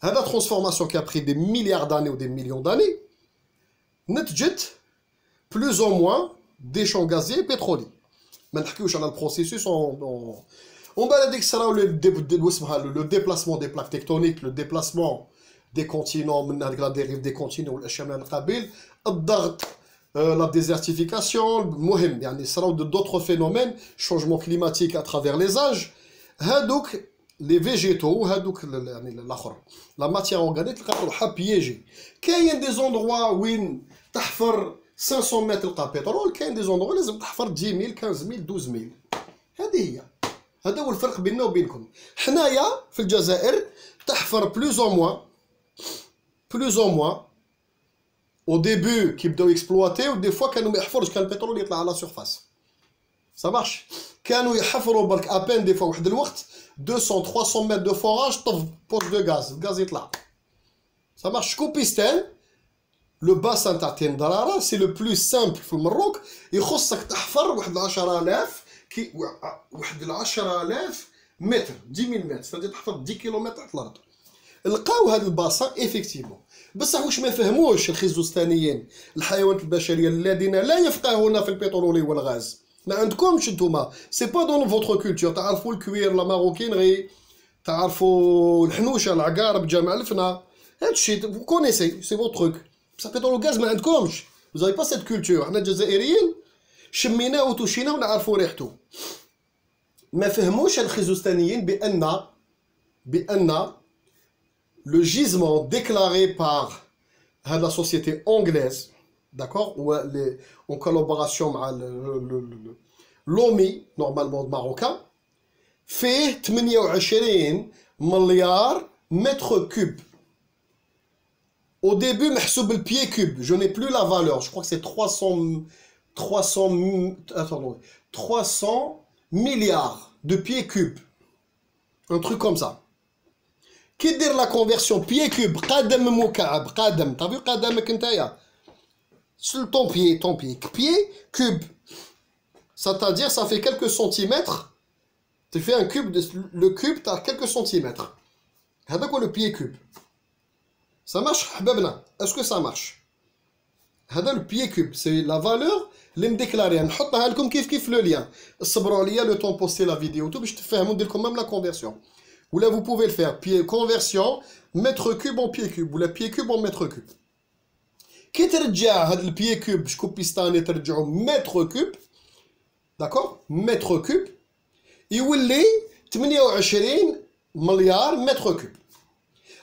هذا ترانسفورماسيون كي ابري دي مليار داني ودي مليون داني نتجت بلوز او موان دي شون غازيي بترولي. ما نحكيوش على البروسيسوس ومن بعد هذيك صراو لو ديبلاسمون دي بلاك تكتونيك لو ديبلاسمون دي كونتينون من هذيك لا ديريف دي كونتينون والاشياء من القبيل الضغط لا ديزرتيفيكاسيون. المهم يعني صراو دوطخ فينومين شونجمون كليماتيك اترافير لي زاج. هادوك لي فيجيتو هادوك يعني الاخر لا ماتيير اورغانيك تلقى روحها بييجي. كاين دي زوندروا وين تحفر 500 متر تلقى بترول. كاين دي زوندروا لازم تحفر 10000 15000 12000. هذه هي. هذا هو الفرق بيننا وبينكم. حنايا في الجزائر تحفر بلوز او موان او ديبي كي بداو اكسبلواتيو دي فوا كانوا ما يحفروش كان البترول يطلع على سيرفاس. سا مارش. كانوا يحفروا برك ابان دي فوا واحد الوقت 200 300 متر دو فوراج طف بوست دو غاز الغاز يطلع. سا مارش. شكوبيستان لو باسان تاع تين دراره سي لو بلو سامبل في المروك. يخصك تحفر واحد 10000 كي واحد 10000 متر 10000 متر ستادير تحفر 10 كيلومتر تحت الارض. لقاو هذا الباسان افيكتيفمون. بصح واش ما فهموش الخزوستانيين الحيوانات البشريه الذين لا يفقهون في البترول والغاز ما عندكمش نتوما سي با دون فوتر كولتور. تعرفوا الكوير لا ماروكينري، تعرفوا الحنوشه العقارب جامع الفنا، هادشي فو كونيسي سي فو تروك. بصح بيترول وغاز ما عندكمش، vous avez pas cette culture. حنا الجزائريين شميناه وتوشيناه ونعرفوا ريحته. ما فهموش الخزوستانيين بأن le gisement déclaré par la société anglaise, d'accord, ou en collaboration avec l'OMI, normalement marocain, fait 28 milliards mètres cubes. Au début, le pied cube, je n'ai plus la valeur, je crois que c'est 300 milliards de pieds cubes. Un truc comme ça. Qui dit la conversion pied cube, qadam muka'ab, qadam, t'as vu qadam kentaya? Sur ton pied, pied cube. C'est-à-dire, ça fait quelques centimètres. Tu fais un cube, le cube, t'as quelques centimètres. C'est quoi le pied cube? Ça marche, hababna? Est-ce que ça marche? C'est le pied cube, c'est la valeur اللي مديكلاريها. نحطها لكم كيف le lien. صبروا عليا le temps poster la vidéo tout باش تفهموا ندير لكم même la conversion. Ou là vous pouvez le faire, pied conversion mètre cube en pied cube ou la pied cube en mètre cube. كي ترجع هذا البيي كوب شكوبيستاني ترجعوا متر كوب، داكور، متر كوب يولي 28 مليار متر كوب.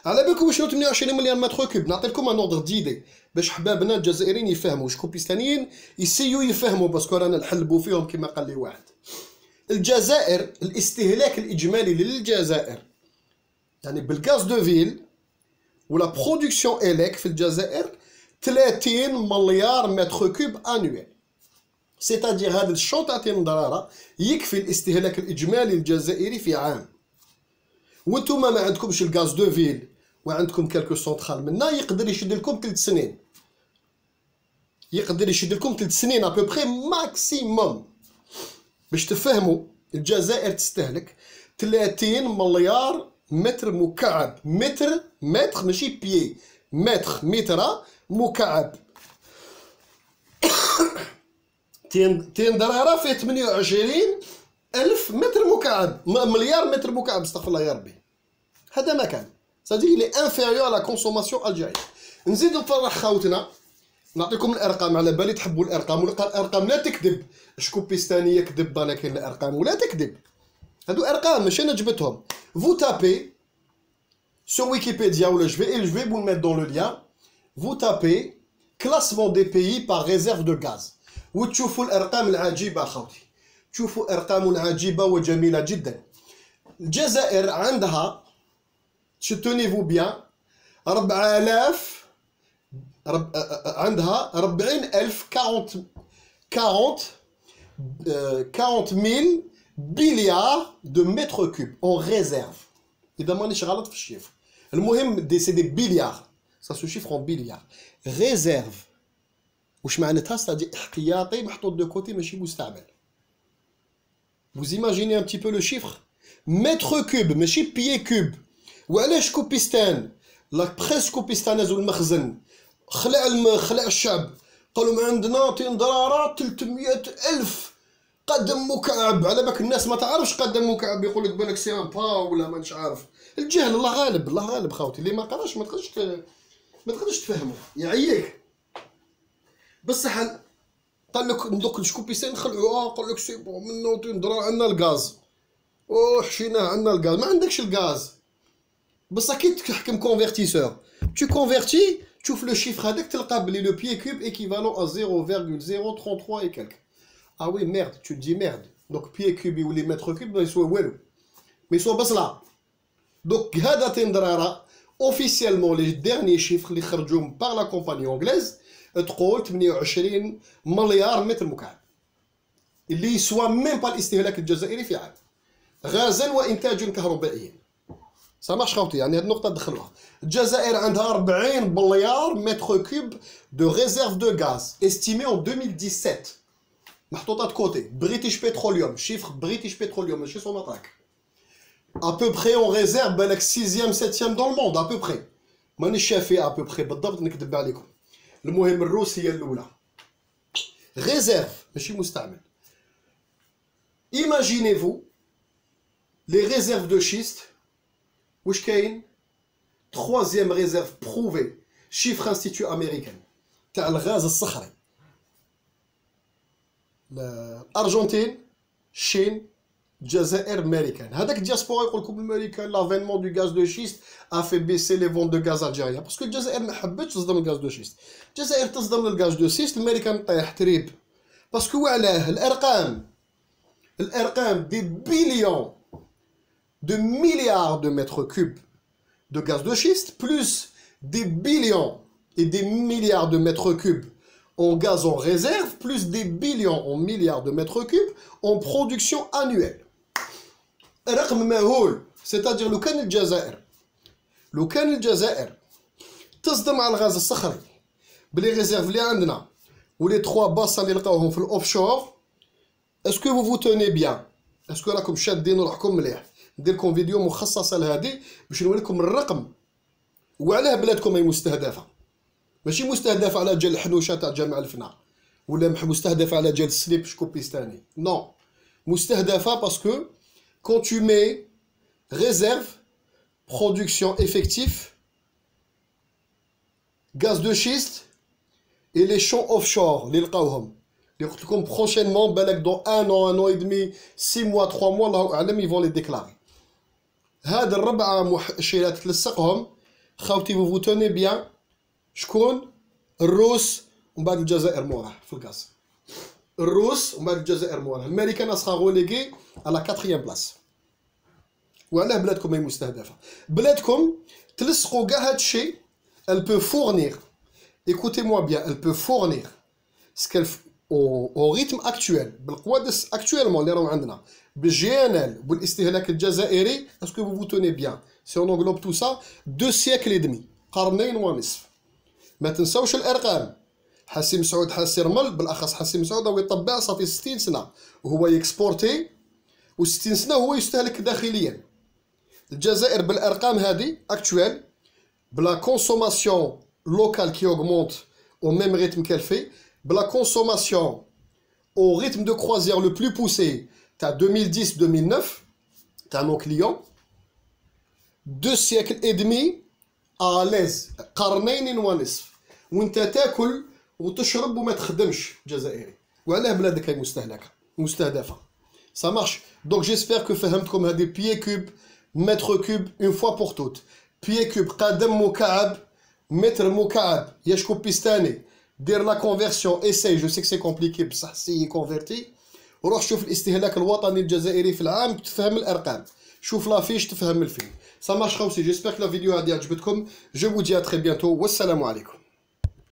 على بالكم شنو 28 مليار متر كوب؟ نعطي لكم ان اوردر ديدي باش حبابنا الجزائريين يفهموا، شكوبيستانيين يسيو يفهموا، باسكو رانا نحلبوا فيهم كما قال لي واحد. الجزائر الاستهلاك الاجمالي للجزائر يعني بالغاز دو فيل ولا برودكسيون اليك في الجزائر 30 مليار متر كوب انويل. سيتادير هذا الشو تاع ضراره يكفي الاستهلاك الاجمالي الجزائري في عام. وانتوما ما عندكمش الغاز دو فيل وعندكم كالكو سونترال منا، يقدر يشد لكم 3 سنين، يقدر يشد لكم 3 سنين ابوبخي ماكسيموم. باش تفهموا الجزائر تستهلك 30 مليار متر مكعب، متر ماشي بيي، متر مكعب. تين ضراره فيه 28 ألف متر مكعب، مليار متر مكعب، استغفر الله يا ربي. هذا ما كان صديقي لي انفيريور لا كونسوماسيون الجيريان. نزيدو نفرح خاوتنا، نعطيكم الارقام على بالي تحبوا الارقام، والارقام لا تكذب. شكوبيستانيه كذب، ولكن الارقام ولا تكذب. هادو ارقام ماشي انا جبتهم. Vous tapez sur Wikipédia ou je vais vous le mettre dans le lien. Vous tapez classement des pays par réserve de gaz. وتشوفوا الارقام العجيبه خوتي، تشوفوا ارقام عجيبه وجميله جدا. الجزائر عندها tenez-vous bien 4000 عندها 40,000 40 000 بليار دو متر كوب اون ريزيرف. اذا مانيش غلط في الشيفر، المهم سي دي بليار، سا سو شيفر اون بليار. ريزيرف واش معناتها؟ سادي احتياطي محطوط دو كوتي ماشي مستعمل. Vous imaginez un petit peu le chiffre. متر كوب ماشي بيي كوب. وعلاش كوبيستان لا بريس كوبيستانيز والمخزن خلع الشعب قالوا ما عندنا تين ضراره 300,000 قدم مكعب. على بالك الناس ما تعرفش قدم مكعب، يقول لك بالك سي ان با ولا مانيش عارف. الجهل الله غالب، الله غالب خاوتي. اللي ما قراش ما تقدرش تفهمه، يعييك. بصح قال لك دوك الشكوبيستان خلعوا، قال لك سي بون منو تين ضراره عندنا الغاز، حشيناه عندنا الغاز. ما عندكش الغاز، بصح كي تحكم كونفرتيسور tu convertis، تشوف لو شيفر هذاك تلقى بلي لو بيي كوب équivalent à 0,033 et quelques. Ah oui merde, tu te dis merde. Donc pied cube يولي متر كوب ما يسوى والو، ما يسوى بصله. Donc هذا تندرارا اوفيسيالمون لي ديرني شيفر اللي خرجوا باغ لا كومباني اونغليز تقول 28 مليار متر مكعب، اللي يسوى ميم با الاستهلاك الجزائري في عام غازا وانتاج كهربائيا. سامحش خوتي، يعني هاد النقطة دخلوها. الجزائر عندها 40 مليار متر كوب دو ريزيرف دو غاز استيمي اون 2017، محطوطة كوتي. بريتيش بتروليوم، شيفر بريتيش بتروليوم ماشي سوناتراك. ابوبخي اون ريزيرف بالك 6ème 7ème دون الموند ابوبخي، مانيش شافي ابوبخي بالضبط نكذب عليكم. المهم الروس هي الأولى. ريزيرف ماشي مستعمل. Imaginez-vous les réserves de schiste. Wesh kain? Troisième réserve prouvée. Chiffre institut américain. تاع الغاز الصخري. الأرجنتين، الصين، الجزائر، الامريكان. هذاك الدياسبورا يقول لكم الامريكان l'avènement du gaz de schiste a fait baisser les ventes de gaz algérien. parce que الجزائر ما حبتش تصدم الغاز دو شيست. الجزائر تصدم للغاز دو شيست، الامريكان طيح تريب. باسكو وعلاه الارقام دي بليون de milliards de mètres cubes de gaz de schiste, plus des billions et des milliards de mètres cubes en gaz en réserve, plus des billions en milliards de mètres cubes en production annuelle. رقم مهول. C'est-à-dire لو كان الجزائر تصدم على الغاز الصخري بلي ريزيرف اللي عندنا ولي 3 باصه اللي لقاوهم في الاوفشور. اسكو vous vous tenez bien؟ اسكو راكم شادين روحكم مليح؟ ندير لكم فيديو مخصصه لهذه باش نوري لكم الرقم وعلاه بلادكم هي مستهدفه. ماشي مستهدفه على جال الحنوشه تاع جامع الفنا ولا مستهدفه على جال السليب شكوبيستاني. نو، مستهدفه باسكو quand tu mets réserve, production effectif, gaz de schiste et les champs offshore اللي لقاوهم اللي قلت لكم prochainement بالك dans un an et demi 6 mois 3 mois الله اعلم ils vont les déclarer. هاد الربعه مؤشرات تلصقهم خاوتي vous tenez bien. شكون؟ الروس ومن بعد الجزائر موراه في الغاز. الروس ومن بعد الجزائر موراه. الامريكان سخا غوليغي على 4e بلاصه. وعلاه بلادكم هي مستهدفه؟ بلادكم تلصقوا كاع هاد الشيء. elle peut fournir, écoutez-moi bien, elle peut fournir ce qu'elle au rythme actuel بالقوادس actuellement اللي راهو عندنا بالجي ان ال والاستهلاك الجزائري. اسكو vous vous tenez bien si on englobe tout ça 2 siècles et demi، قرنين ونصف. ما تنساوش الارقام. حسي مسعود حسي رمل بالاخص حسي مسعود هو يطبع صافي 60 سنه وهو يكسبورتي و60 سنه هو يستهلك داخليا. الجزائر بالارقام هذه اكطوال بلا كونسوماسيون لوكال كي اوغمونت او ميم ريتم qu'elle fait, بلا كونسوماسيون au rythme de croisière le plus poussé تاع 2010-2009 تاع nos clients 2 siècles et demi à l'aise، قرنين ونصف وانت تاكل وتشرب وما تخدمش جزائري. وعلاه بلادك هي مستهدفه. Ça marche. Donc j'espère que فهمتكم هذه pied cube mètre cube une fois pour toutes. pied cube قدم مكعب متر مكعب يشكو بيستاني. دير لا كونفيرسيون اساي. جو سي كو سي كومبليكي بصح سي كونفيرتي. وروح شوف الاستهلاك الوطني الجزائري في العام تفهم الارقام. شوف لافيش تفهم الفيلم. Ça marche خوسي. J'espère que la vidéo هذه عجبتكم. Je vous dis à très bientôt. والسلام عليكم.